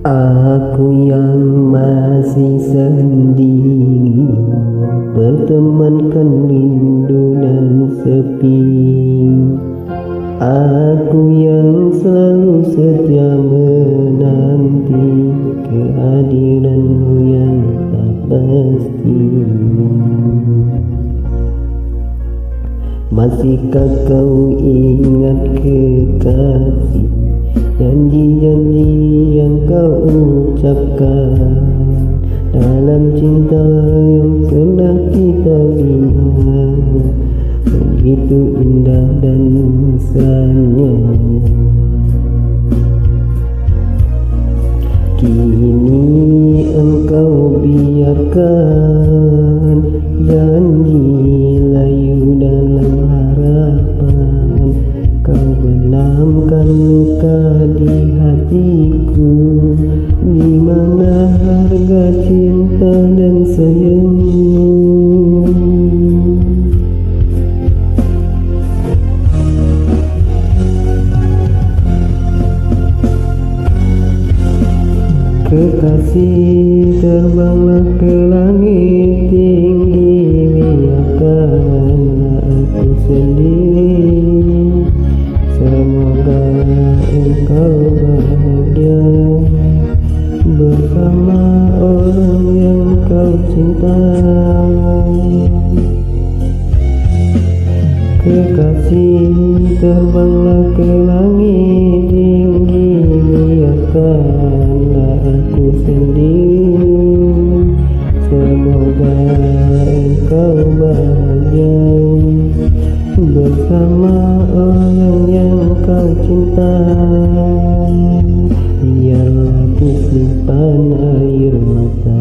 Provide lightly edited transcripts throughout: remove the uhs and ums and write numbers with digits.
Aku yang masih sendiri, bertemankan rindu dan sepi. Aku yang selalu setia menanti kehadiranmu yang tak pasti. Masihkah kau ingat kekasih, janji-janji yang kau ucapkan dalam cinta yang pernah kita bina, begitu indah dan mesranya. Kini engkau biarkan janji layu dalam harapan, kau benamkan luka di hatiku, di mana harga cinta dan sayangmu. Kekasih, terbanglah ke langit tinggi, biarkanlah aku sendiri. Semoga engkau bahagia bersama orang yang kau cintai. Kekasih, terbanglah ke langit tinggi, biarkanlah aku sendiri. Semoga engkau bahagia bersama orang yang kau cintai. Biarlah aku simpan air mata.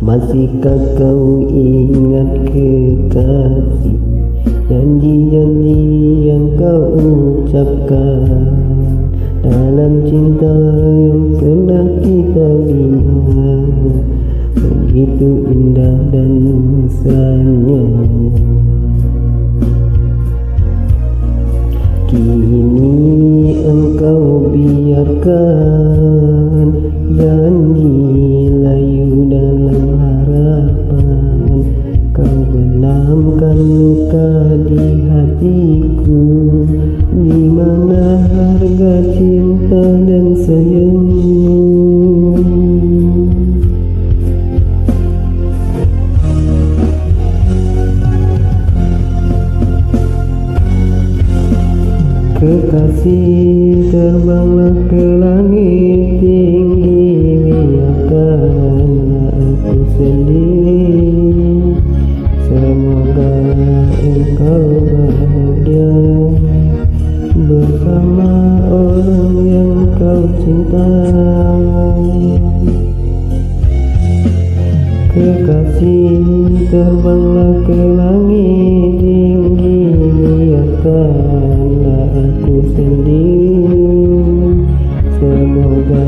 Masihkah kau ingat kekasih, janji-janji yang kau ucapkan dalam cinta yang pernah kita bina, begitu indah dan mesranya. Kini engkau biarkan janji layu dalam harapan, kau benamkan luka di hatiku, di mana harga cinta dan sayangmu. Kekasih, terbanglah ke langit tinggi, biarkanlah aku sendiri. Semoga engkau bahagia bersama orang yang kau cintai. Kekasih, terbanglah ke langit tinggi, biarkanlah aku sendiri. Semoga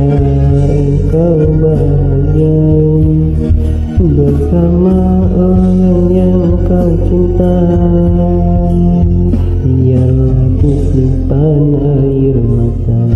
engkau bahagia bersama orang yang kau cintai. Biarlah aku simpan air mata.